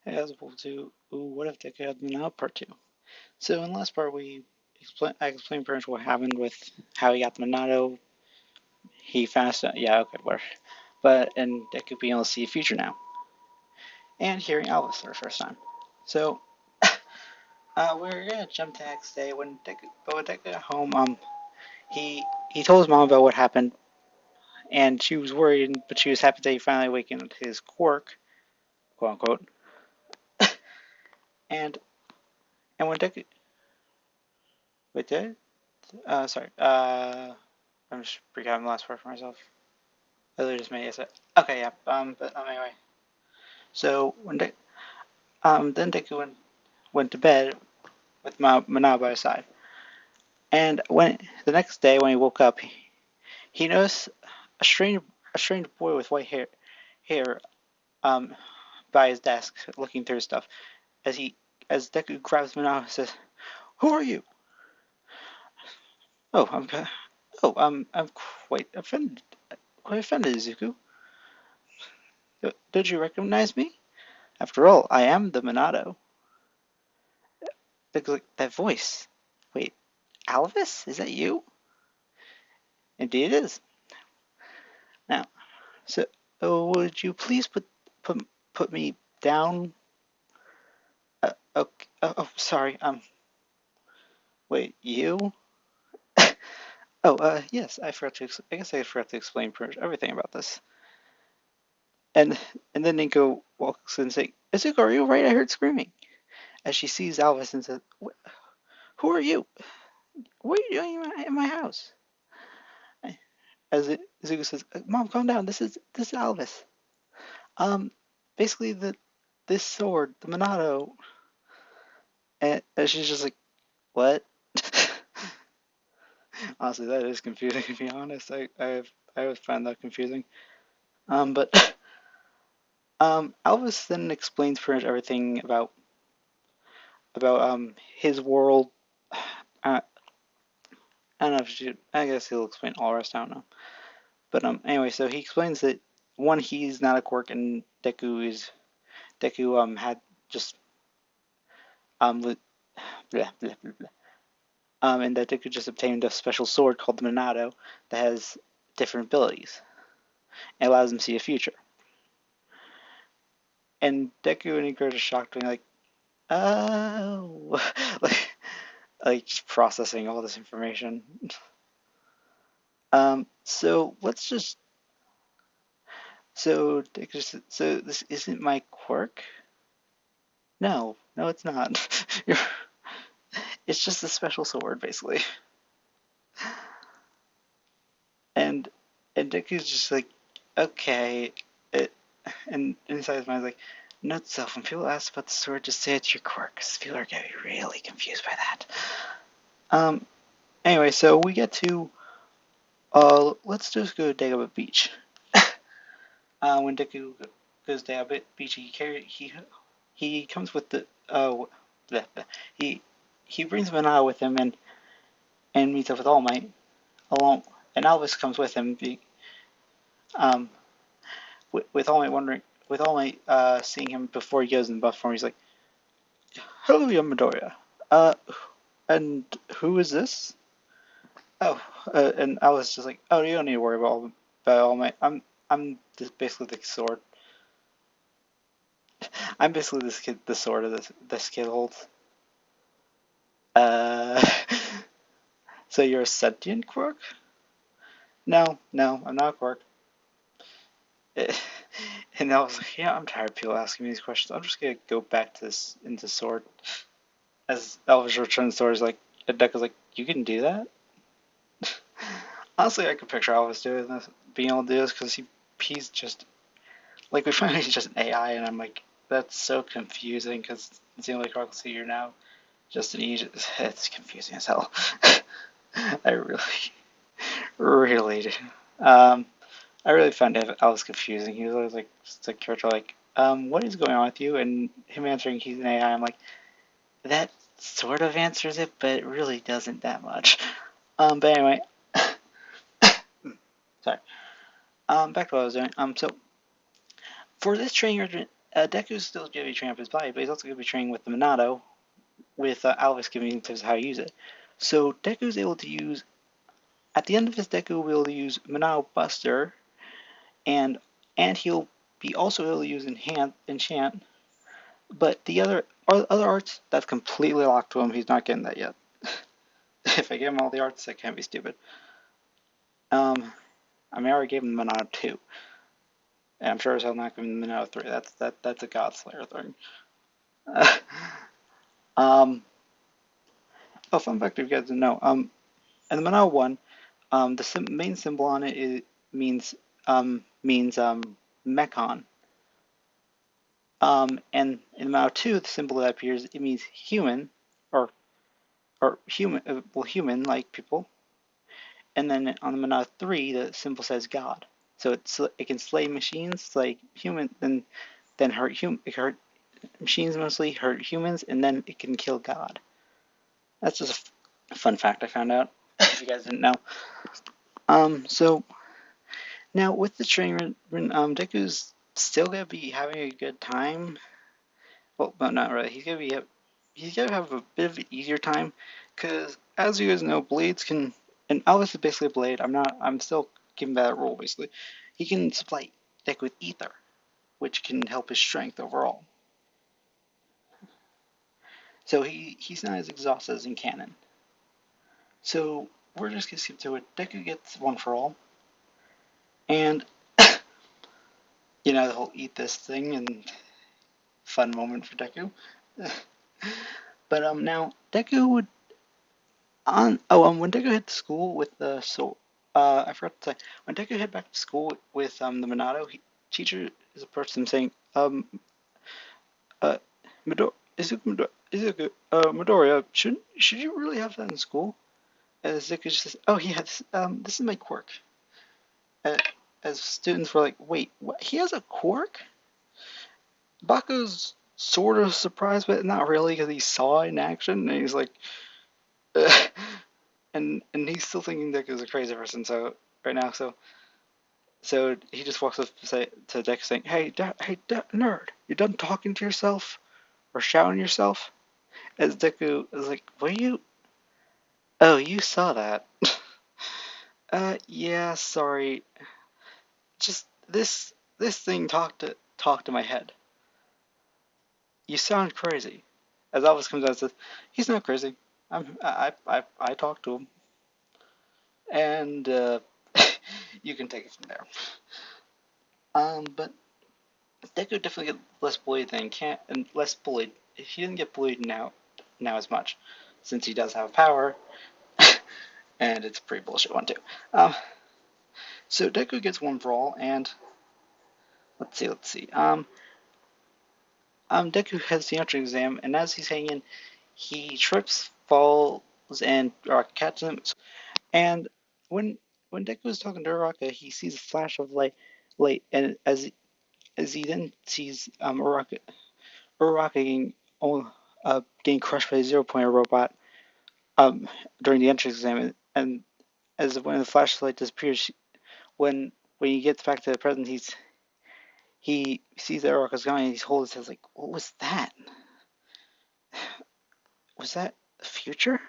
As opposed to what if Deku had been out part two? So in the last part I explained pretty much what happened with how he got the Monado. He fast yeah, okay, whatever. But and Deku being able to see the future now. And hearing Elvis for the first time. So we're gonna jump to the next day when Deku got home, he told his mom about what happened and she was worried, but she was happy that he finally awakened to his quirk, quote unquote. And and when Deku wait did sorry, I'm just recapping the last part for myself. I literally just made it. Okay, yeah. But anyway. So then Deku went to bed with Mana by his side, and when the next day when he woke up, he noticed a strange a strange boy with white hair um by his desk looking through his stuff. As he as Deku grabs Mana and says, "Who are you?" Oh, I'm quite offended. Quite offended, Izuku. Did you recognize me? After all, I am the Monado. That voice. Wait, Alvis? Is that you? Indeed it is. Now, so would you please put put me down? Okay. Sorry. Wait, you? Yes. I guess I forgot to explain pretty much everything about this. And and then Nico walks in saying, "Izuku, are you right? I heard screaming." As she sees Alvis and says, "Who are you? What are you doing in my house?" Izuku says, "Mom, calm down. This is Alvis. Um, basically this sword, the Monado." And she's just like, "What?" Honestly, that is confusing to be honest. I always find that confusing. But Alvis then explains pretty much everything about his world. Uh, I don't know if she, I guess he'll explain all the rest. I don't know. But anyway, so he explains that one, he's not a quirk, and Deku had just blah, blah, blah, blah. And that Deku just obtained a special sword called the Monado that has different abilities. It allows him to see the future. And Deku and Iko are just shocked and like, oh, like processing all this information. So let's just so Deku so this isn't my quirk. No, no, it's not. It's just a special sword, basically. And and Deku's just like, okay, it, and inside his mind, like, note self. When people ask about the sword, just say it's your quirk, because people are gonna be really confused by that. Um. Anyway, so we get to let's just go to Dagobah Beach. When Deku goes to Dagobah Beach, he comes with the he he brings Manao with him and meets up with All Might along, and Albus comes with him. Um, with All Might seeing him before he goes in buff form, he's like, "Hello, young Midoriya. Uh, and who is this?" Oh, and I was just like, "Oh, you don't need to worry about All Might. I'm just basically the sword. I'm basically the sword of this kid holds." Uh, so you're a sentient quirk? No, no, I'm not a quirk. And I was like, yeah, I'm tired of people asking me these questions. I'm just gonna go back to this into sword. As Elvis returns sword is like, Deck is like, you can do that? Honestly, I could picture Elvis doing this, being able to do this, because he's just like we find he's just an AI, and I'm like, that's so confusing because it's the only Rocket League you're now just an Egypt. It's confusing as hell. I really do. Um, I really found Elvis confusing. He was always like just a character like, what is going on with you? And him answering he's an AI, I'm like, that sort of answers it, but it really doesn't that much. But anyway, sorry. Back to what I was doing. So for this training regimen, Deku's still going to be training up his body, but he's also going to be training with the Monado, with Alvis giving him tips how to use it. So Deku's able to use, at the end of his Deku will be able to use Monado Buster, and he'll be also able to use Enchant, but the other arts, that's completely locked to him. He's not getting that yet. If I give him all the arts, that can't be stupid. I mean, I already gave him Monado 2. And I'm sure as hell not giving him Monado 3. That's a God Slayer thing. um, oh, fun fact if you guys didn't know. In the Monado 1, the main symbol on it means Mechon. And in Monado 2, the symbol that appears, it means human, or human, human like people. And then on the Monado 3, the symbol says God. So it can slay machines like human, then hurt machines mostly, hurt humans, and then it can kill God. That's just a fun fact I found out. If you guys didn't know. So now with the training, Deku's still gonna be having a good time. Well, no, not really. He's gonna have a bit of an easier time, because as you guys know, blades can, and Alvis is basically a blade. I'm still giving that rule basically. He can supply Deku with ether, which can help his strength overall. So he's not as exhausted as in canon. So we're just gonna skip to it. Deku gets one for all, and the whole eat this thing and fun moment for Deku. But now Deku would when Deku hit school with the I forgot to say, when Deku head back to school with the Monado, teacher is a person saying uh Midoriya, should you really have that in school? As Deku just says, oh yeah, this is my quirk. Uh, as students were like, wait, what? He has a quirk? Baku's sort of surprised, but not really, because he saw it in action, and he's like, and he's still thinking Deku's a crazy person. So right now, so he just walks up to Deku saying, "Hey, nerd, you done talking to yourself or shouting yourself?" As Deku is like, "What are you? Oh, you saw that? Yeah, sorry. Just this thing talked to my head. You sound crazy." As Elvis comes out and says, "He's not crazy. I talked to him, and you can take it from there." But Deku definitely get less bullied than can't and less bullied. He didn't get bullied now as much, since he does have power, and it's a pretty bullshit one too. Um, so Deku gets one for all, and let's see. Deku has the entrance exam, and as he's hanging, he trips, falls, and Uraka catches him. And when Deku is talking to Uraka, he sees a flash of light, and as he then sees Uraka getting crushed by a 0 Point robot during the entrance exam, and as when the flashlight disappears, when he gets back to the present, he sees that Uraka's gone, and he holds his head like, "What was that? Was that the future?"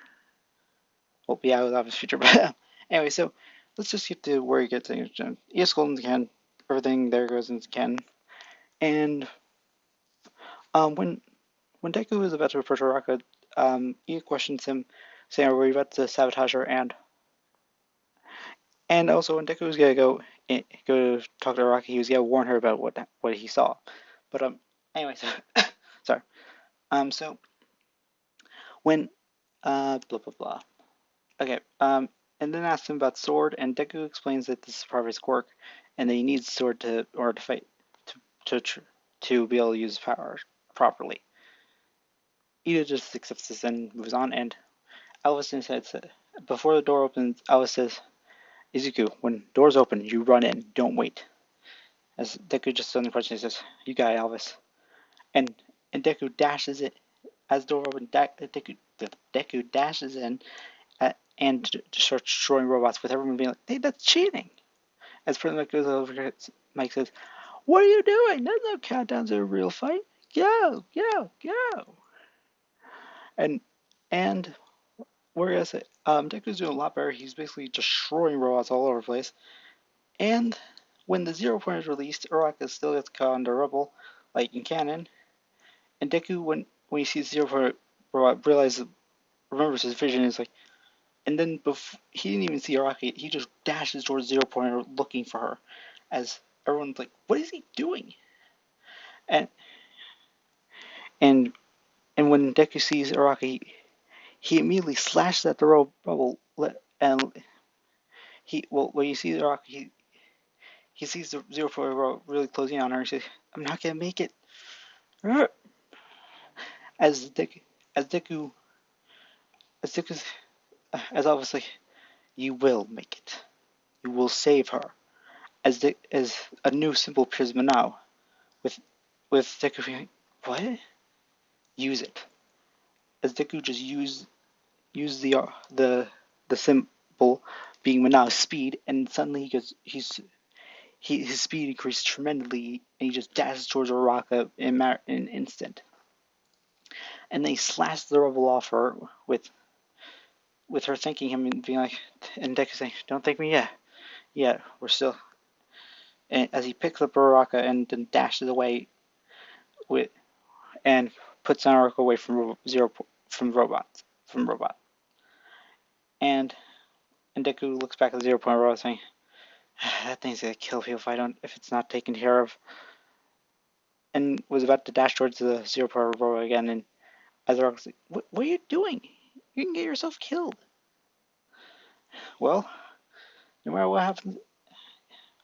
Well, yeah, it was obviously future, but anyway, so let's just get to where he gets things. He has Golden Ken, everything there goes into Ken, and when Deku is about to approach Uraka, he questions him, saying, "Are we about to sabotage her?" And also when Deku was gonna go talk to Uraka, he was gonna warn her about what he saw. But anyway, so sorry. So when blah blah blah. Okay. And then asks him about the sword, and Deku explains that this is part of his quirk, and that he needs the sword to or to fight to be able to use his power properly. Ida just accepts this and moves on, and Elvis says before the door opens, Elvis says, "Izuku, when doors open, you run in, don't wait." As Deku just suddenly questions, he says, "You got it, Elvis." And Deku dashes it as the door opens. Deku dashes in and to start destroying robots, with everyone being like, "Hey, that's cheating." As President goes over, Mike says, What are you doing? There's no countdown to a real fight. Go, go, go. And and whereas Deku's doing a lot better, he's basically destroying robots all over the place. And when the 0 point is released, Uraka still gets caught under rubble, like in canon. And Deku, when he sees 0 point robot, realizes remembers his vision is like, and then he didn't even see Araki, he just dashes towards 0 point looking for her, as everyone's like, what is he doing? And and and when Deku sees Araki, he immediately slashes at the rubble, and when he sees Araki, he sees the 0 point really closing on her, and he says, I'm not gonna make it. As Deku, as Deku, as Deku, as obviously, you will make it. You will save her. As a new symbol appears now, with Deku being like, what? Use it. As Deku just use the symbol being Manao's speed, and suddenly his speed increased tremendously, and he just dashes towards Uraka in an instant. And then he slashes the rubble off her with her thanking him and being like, and Deku saying, "Don't thank me yet. Yet we're still." And as he picks up Uraka and then dashes away with and puts Naruto away from robot. And Deku looks back at the 0 point robot saying, "That thing's gonna kill people if it's not taken care of." And was about to dash towards the 0 point robot again, and as Naruto's like, what are you doing? You can get yourself killed." Well, no matter what happens,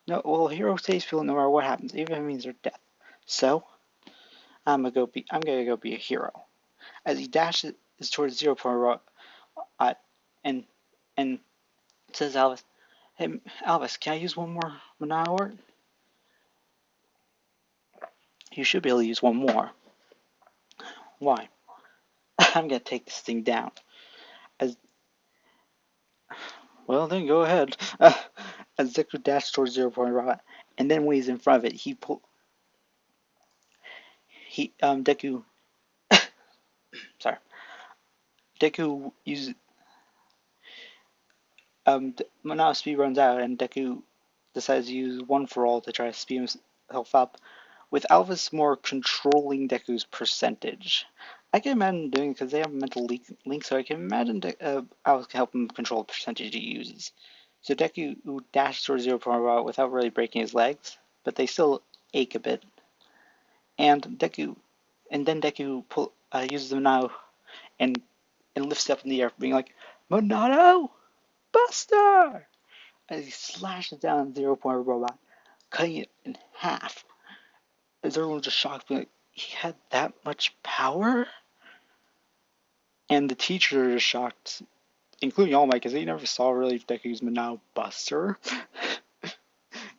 no. Well, hero saves people no matter what happens, even if it means their death. So I'm gonna go be a hero. As he dashes towards 0 point robot, and and says Elvis, "Hey, Elvis, can I use one more Monado art?" You should be able to use one more. Why? I'm gonna take this thing down. As well, then go ahead. As Deku dashed towards 0 point robot, and then when he's in front of it, Deku, sorry, Deku uses Monado's speed runs out, and Deku decides to use One for All to try to speed himself up, with Alvis more controlling Deku's percentage. I can imagine doing it because they have a mental link, so I can imagine Alvis can help him control the percentage he uses. So Deku dashes towards 0 point robot without really breaking his legs, but they still ache a bit. And then Deku uses them now and lifts up in the air, being like, "Monado, Buster!" As he slashes down 0 point robot, cutting it in half. As everyone just shocked, being like, he had that much power? And the teacher is shocked, including All Might, because they never saw really Deku's Monado Buster.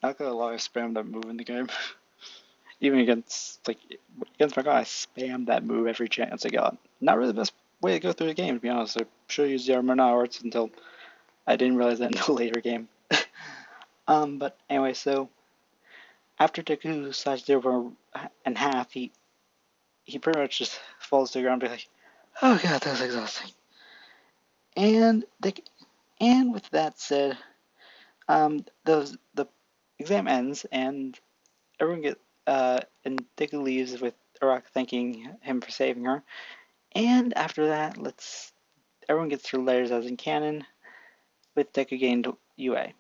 Not gonna lie, I spammed that move in the game. Even against my guy, I spammed that move every chance I got. Not really the best way to go through the game, to be honest. I should have used the Monado arts until I didn't realize that until later game. But anyway, so after Deku slashed Zero in half, he pretty much just falls to the ground and be like, "Oh god, that was exhausting." And with that said, the exam ends and everyone and Deku leaves with Arak thanking him for saving her. And after that, everyone gets their letters as in canon, with Deku gained UA.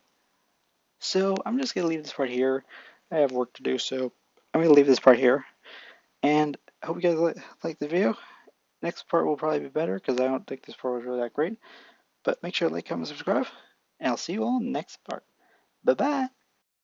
So I'm just gonna leave this part here. I have work to do, so I'm gonna leave this part here. And I hope you guys like the video. Next part will probably be better because I don't think this part was really that great. But make sure to like, comment, subscribe, and I'll see you all next part. Bye bye.